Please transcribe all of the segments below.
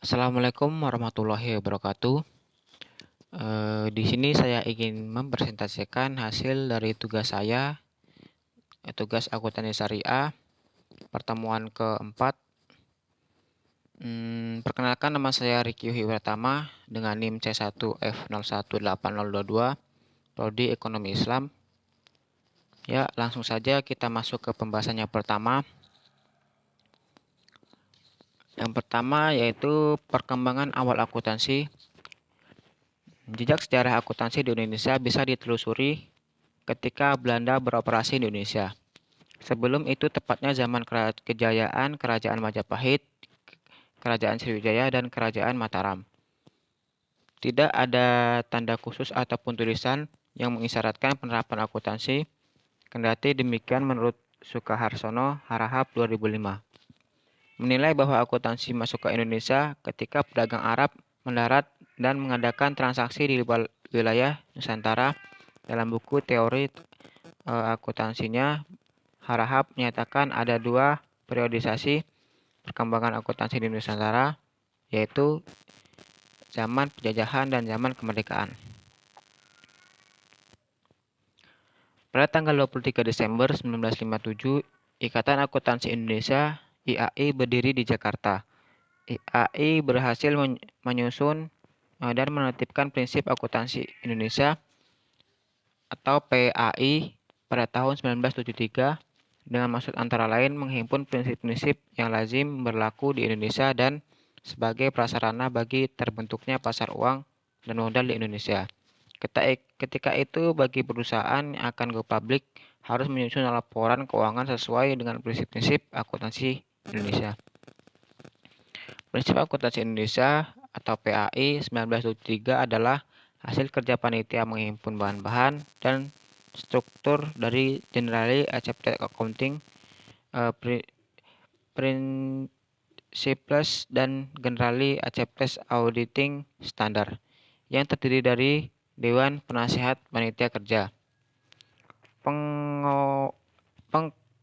Assalamualaikum warahmatullahi wabarakatuh. Di sini saya ingin mempresentasikan hasil dari tugas saya, tugas akuntansi syariah, pertemuan keempat. Perkenalkan, nama saya Riki Pratama dengan NIM C1F018022, Prodi Ekonomi Islam. Ya, langsung saja kita masuk ke pembahasannya pertama. Yang pertama yaitu perkembangan awal akuntansi. Jejak sejarah akuntansi di Indonesia bisa ditelusuri ketika Belanda beroperasi di Indonesia. Sebelum itu tepatnya zaman kejayaan Kerajaan Majapahit, Kerajaan Sriwijaya, dan Kerajaan Mataram. Tidak ada tanda khusus ataupun tulisan yang mengisyaratkan penerapan akuntansi, kendati demikian menurut Sukaharsono Harahap 2005. Menilai bahwa akuntansi masuk ke Indonesia ketika pedagang Arab mendarat dan mengadakan transaksi di wilayah Nusantara. Dalam buku teori akuntansinya, Harahap menyatakan ada dua periodisasi perkembangan akuntansi di Nusantara, yaitu zaman penjajahan dan zaman kemerdekaan. Pada tanggal 23 Desember 1957, Ikatan Akuntansi Indonesia (IAI) berdiri di Jakarta. IAI berhasil menyusun dan menetapkan prinsip akuntansi Indonesia atau PAI pada tahun 1973 dengan maksud antara lain menghimpun prinsip-prinsip yang lazim berlaku di Indonesia dan sebagai prasarana bagi terbentuknya pasar uang dan modal di Indonesia. Ketika itu bagi perusahaan yang akan go public harus menyusun laporan keuangan sesuai dengan prinsip-prinsip akuntansi Indonesia. Prinsip akuntansi Indonesia atau PAI 1973 adalah hasil kerja panitia menghimpun bahan-bahan dan struktur dari Generally Accepted Accounting Principles dan Generally Accepted Auditing Standard yang terdiri dari Dewan Penasihat Panitia Kerja.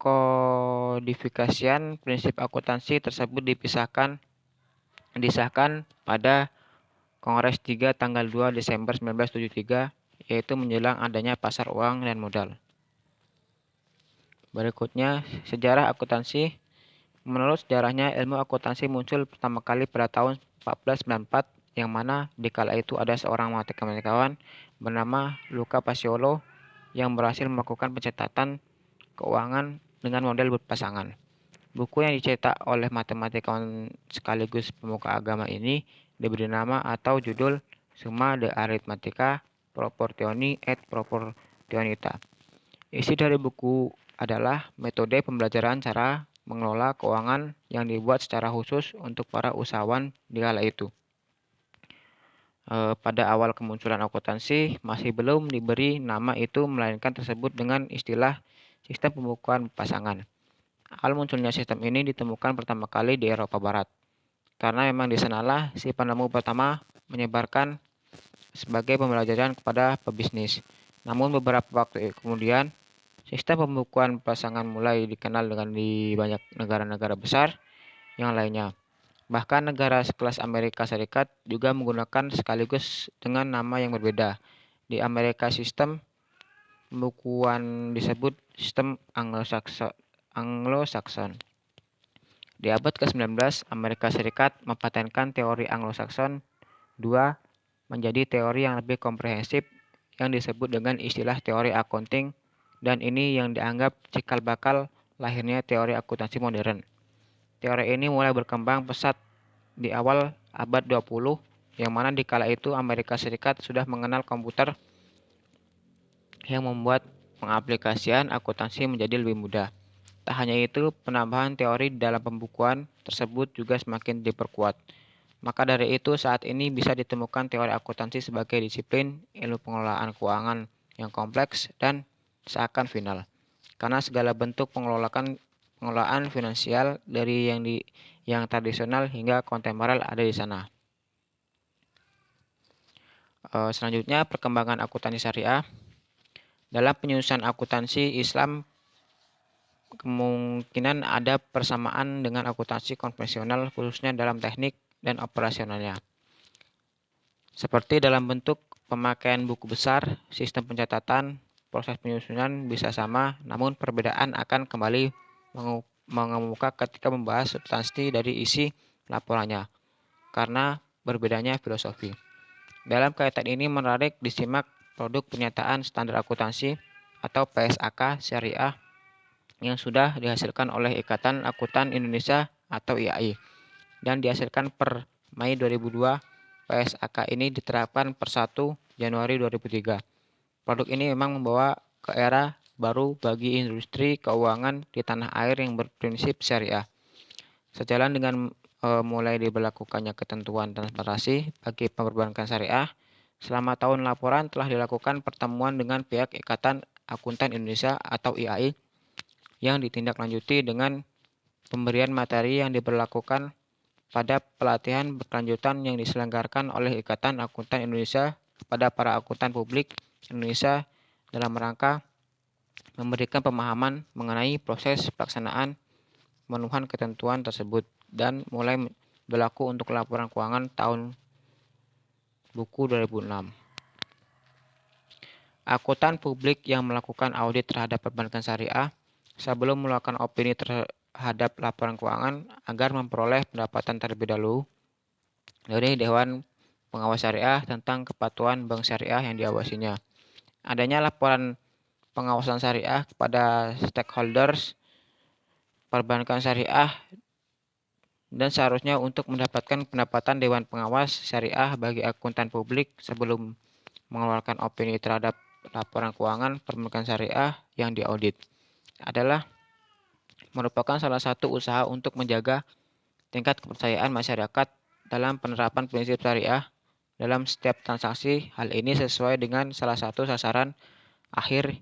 Pengkodifikasian prinsip akuntansi tersebut disahkan pada Kongres 3 tanggal 2 Desember 1973, yaitu menjelang adanya pasar uang dan modal. Berikutnya, sejarah akuntansi. Menurut sejarahnya, ilmu akuntansi muncul pertama kali pada tahun 1494, yang mana di kala itu ada seorang matematikawan bernama Luca Paciolo yang berhasil melakukan pencatatan keuangan dengan model berpasangan. Buku yang dicetak oleh matematikawan sekaligus pemuka agama ini diberi nama atau judul Summa de Arithmetica Proportioni et Proportionita. Isi dari buku adalah metode pembelajaran cara mengelola keuangan yang dibuat secara khusus untuk para usahawan di kala itu. Pada awal kemunculan akuntansi masih belum diberi nama itu, melainkan tersebut dengan istilah sistem pembukuan pasangan. Hal munculnya sistem ini ditemukan pertama kali di Eropa Barat, karena memang di sanalah si penemu pertama menyebarkan sebagai pembelajaran kepada pebisnis. Namun beberapa waktu kemudian, sistem pembukuan pasangan mulai dikenal di banyak negara-negara besar yang lainnya. Bahkan negara sekelas Amerika Serikat juga menggunakan sekaligus dengan nama yang berbeda. Di Amerika sistem pembukuan disebut sistem Anglo-Saxon. Di abad ke-19, Amerika Serikat mempatenkan teori Anglo-Saxon II menjadi teori yang lebih komprehensif yang disebut dengan istilah teori accounting, dan ini yang dianggap cikal bakal lahirnya teori akuntansi modern. Teori ini mulai berkembang pesat di awal abad 20, yang mana di kala itu Amerika Serikat sudah mengenal komputer yang membuat pengaplikasian akuntansi menjadi lebih mudah. Tak hanya itu, penambahan teori dalam pembukuan tersebut juga semakin diperkuat. Maka dari itu saat ini bisa ditemukan teori akuntansi sebagai disiplin ilmu pengelolaan keuangan yang kompleks dan seakan final. Karena segala bentuk pengelolaan finansial dari yang tradisional hingga kontemporer ada di sana. Selanjutnya, perkembangan akuntansi syariah. Dalam penyusunan akuntansi Islam, kemungkinan ada persamaan dengan akuntansi konvensional, khususnya dalam teknik dan operasionalnya. Seperti dalam bentuk pemakaian buku besar, sistem pencatatan, proses penyusunan bisa sama, namun perbedaan akan kembali mengemuka ketika membahas substansi dari isi laporannya, karena berbedanya filosofi. Dalam kaitan ini menarik disimak produk pernyataan standar akuntansi atau PSAK syariah yang sudah dihasilkan oleh Ikatan Akuntan Indonesia atau IAI dan dihasilkan per Mei 2002. PSAK ini diterapkan per 1 Januari 2003. Produk ini memang membawa ke era baru bagi industri keuangan di tanah air yang berprinsip syariah. Sejalan dengan mulai diberlakukannya ketentuan transparansi bagi perbankan syariah, selama tahun laporan telah dilakukan pertemuan dengan pihak Ikatan Akuntan Indonesia atau IAI yang ditindaklanjuti dengan pemberian materi yang diberlakukan pada pelatihan berkelanjutan yang diselenggarakan oleh Ikatan Akuntan Indonesia kepada para akuntan publik Indonesia dalam rangka memberikan pemahaman mengenai proses pelaksanaan pemenuhan ketentuan tersebut dan mulai berlaku untuk laporan keuangan tahun buku 2006. Akuntan publik yang melakukan audit terhadap perbankan syariah sebelum melakukan opini terhadap laporan keuangan agar memperoleh pendapatan terlebih dahulu dari Dewan Pengawas Syariah tentang kepatuhan bank syariah yang diawasinya. Adanya laporan pengawasan syariah kepada stakeholders perbankan syariah dan seharusnya untuk mendapatkan pendapatan Dewan Pengawas Syariah bagi akuntan publik sebelum mengeluarkan opini terhadap laporan keuangan perbankan syariah yang diaudit adalah merupakan salah satu usaha untuk menjaga tingkat kepercayaan masyarakat dalam penerapan prinsip syariah dalam setiap transaksi. Hal ini sesuai dengan salah satu sasaran akhir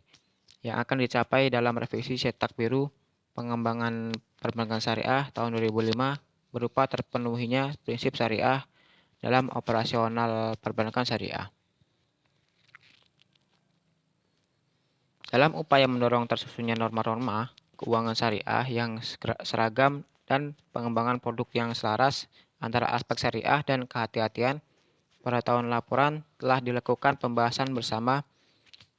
yang akan dicapai dalam revisi Cetak Biru Pengembangan Perbankan Syariah tahun 2005 berupa terpenuhinya prinsip syariah dalam operasional perbankan syariah. Dalam upaya mendorong tersusunnya norma-norma keuangan syariah yang seragam dan pengembangan produk yang selaras antara aspek syariah dan kehati-hatian, pada tahun laporan telah dilakukan pembahasan bersama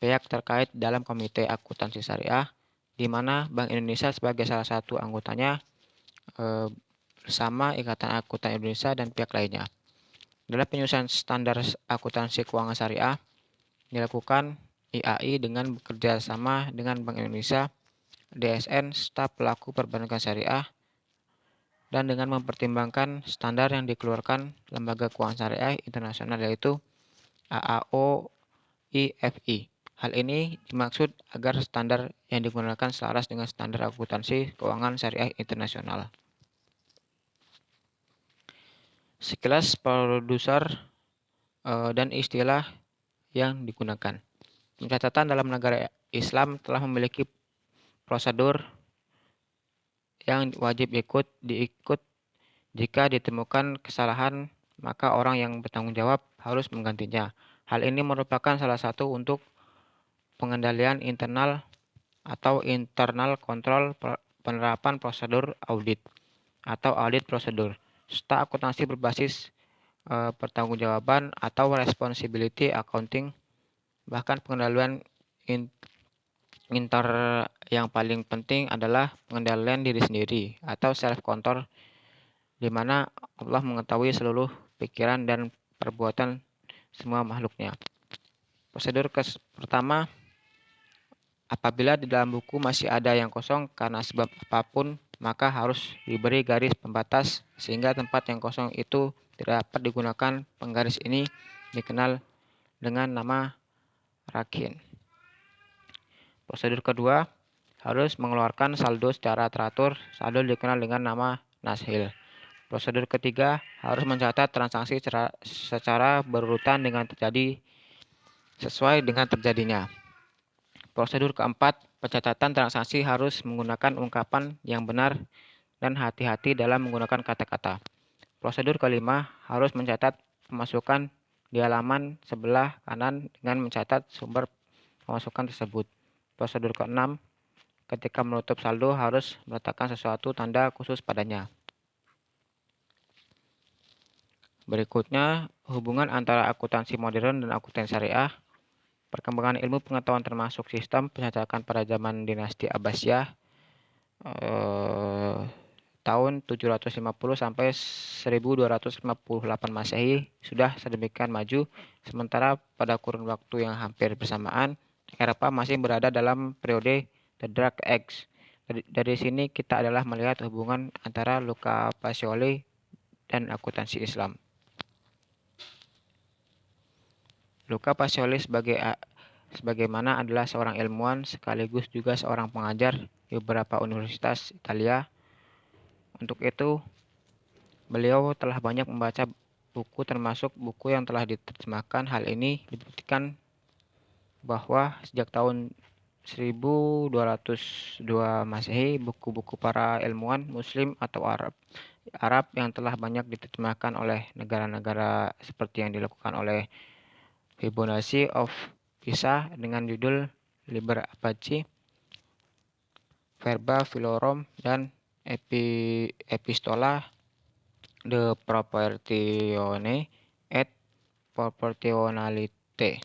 pihak terkait dalam Komite Akuntansi Syariah, di mana Bank Indonesia sebagai salah satu anggotanya bersama Ikatan Akuntan Indonesia dan pihak lainnya. Dalam penyusunan standar akuntansi keuangan syariah dilakukan IAI dengan bekerja sama dengan Bank Indonesia, DSN, staf pelaku perbankan syariah, dan dengan mempertimbangkan standar yang dikeluarkan Lembaga Keuangan Syariah Internasional yaitu AAOIFI. Hal ini dimaksud agar standar yang digunakan selaras dengan standar akuntansi keuangan syariah internasional. Sekilas produser dan istilah yang digunakan. Pencatatan dalam negara Islam telah memiliki prosedur yang wajib diikut jika ditemukan kesalahan, maka orang yang bertanggung jawab harus menggantinya. Hal ini merupakan salah satu untuk pengendalian internal atau internal kontrol penerapan prosedur audit atau audit prosedur, serta akuntansi berbasis pertanggungjawaban atau responsibility accounting. Bahkan pengendalian inter yang paling penting adalah pengendalian diri sendiri atau self control, di mana Allah mengetahui seluruh pikiran dan perbuatan semua makhluknya. Prosedur pertama, apabila di dalam buku masih ada yang kosong karena sebab apapun, maka harus diberi garis pembatas sehingga tempat yang kosong itu tidak dapat digunakan. Penggaris ini dikenal dengan nama rakin. Prosedur kedua, harus mengeluarkan saldo secara teratur. Saldo dikenal dengan nama nashil. Prosedur ketiga, harus mencatat transaksi secara berurutan dengan terjadi sesuai dengan terjadinya. Prosedur keempat, pencatatan transaksi harus menggunakan ungkapan yang benar dan hati-hati dalam menggunakan kata-kata. Prosedur kelima, harus mencatat pemasukan di halaman sebelah kanan dengan mencatat sumber pemasukan tersebut. Prosedur keenam, ketika menutup saldo harus meletakkan sesuatu tanda khusus padanya. Berikutnya, hubungan antara akuntansi modern dan akuntansi syariah. Perkembangan ilmu pengetahuan termasuk sistem pencetakan pada zaman dinasti Abbasiyah tahun 750 sampai 1258 Masehi sudah sedemikian maju, sementara pada kurun waktu yang hampir bersamaan, Eropa masih berada dalam periode The Dark Age. Dari sini kita adalah melihat hubungan antara Luca Pacioli dan akuntansi Islam. Luca Pacioli sebagaimana adalah seorang ilmuwan sekaligus juga seorang pengajar di beberapa universitas Italia. Untuk itu, beliau telah banyak membaca buku termasuk buku yang telah diterjemahkan. Hal ini dibuktikan bahwa sejak tahun 1202 Masehi, buku-buku para ilmuwan Muslim atau Arab yang telah banyak diterjemahkan oleh negara-negara seperti yang dilakukan oleh Fibonacci of Pisa dengan judul Liber Abaci, Verba Philorum, dan Epistola de Proportione et Proportionalite.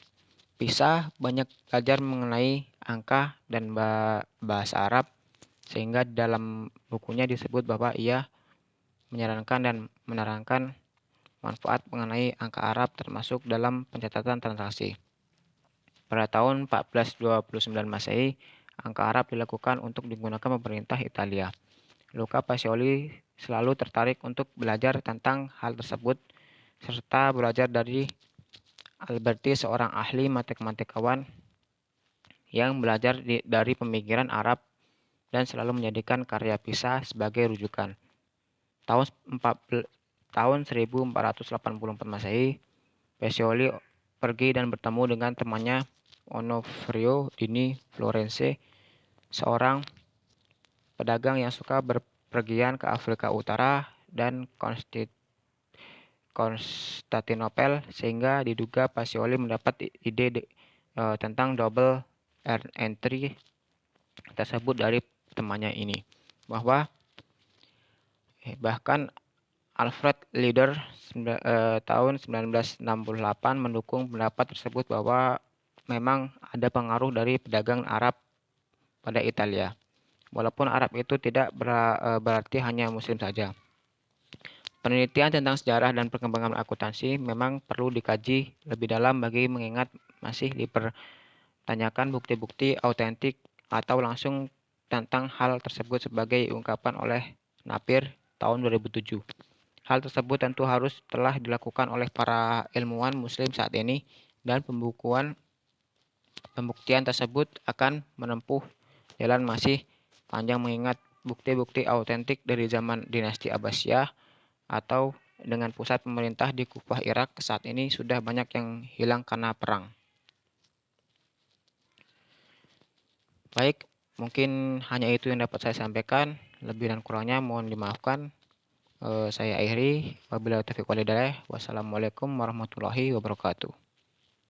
Pisa banyak belajar mengenai angka dan bahasa Arab, sehingga dalam bukunya disebut bahwa ia menyarankan dan menerangkan manfaat mengenai angka Arab termasuk dalam pencatatan transaksi. Pada tahun 1429 Masehi, angka Arab dilakukan untuk digunakan pemerintah Italia. Luca Pacioli selalu tertarik untuk belajar tentang hal tersebut, serta belajar dari Alberti, seorang ahli matematikawan yang belajar dari pemikiran Arab dan selalu menjadikan karya Pisa sebagai rujukan. Tahun 1484 Masehi, Pacioli pergi dan bertemu dengan temannya Onofrio Dini Florence, seorang pedagang yang suka berpergian ke Afrika Utara dan Konstantinopel, sehingga diduga Pacioli mendapat ide tentang double entry tersebut dari temannya ini. Bahkan Alfred Lieder tahun 1968 mendukung pendapat tersebut bahwa memang ada pengaruh dari pedagang Arab pada Italia. Walaupun Arab itu tidak berarti hanya Muslim saja. Penelitian tentang sejarah dan perkembangan akuntansi memang perlu dikaji lebih dalam bagi mengingat masih dipertanyakan bukti-bukti autentik atau langsung tentang hal tersebut sebagai ungkapan oleh Napier tahun 2007. Hal tersebut tentu harus telah dilakukan oleh para ilmuwan Muslim saat ini, dan pembuktian tersebut akan menempuh jalan masih panjang mengingat bukti-bukti autentik dari zaman dinasti Abbasiyah atau dengan pusat pemerintah di Kufah, Irak saat ini sudah banyak yang hilang karena perang. Baik, mungkin hanya itu yang dapat saya sampaikan. Lebih dan kurangnya mohon dimaafkan. Saya akhiri. Wabillahi taufiq wal hidayah. Wassalamualaikum warahmatullahi wabarakatuh.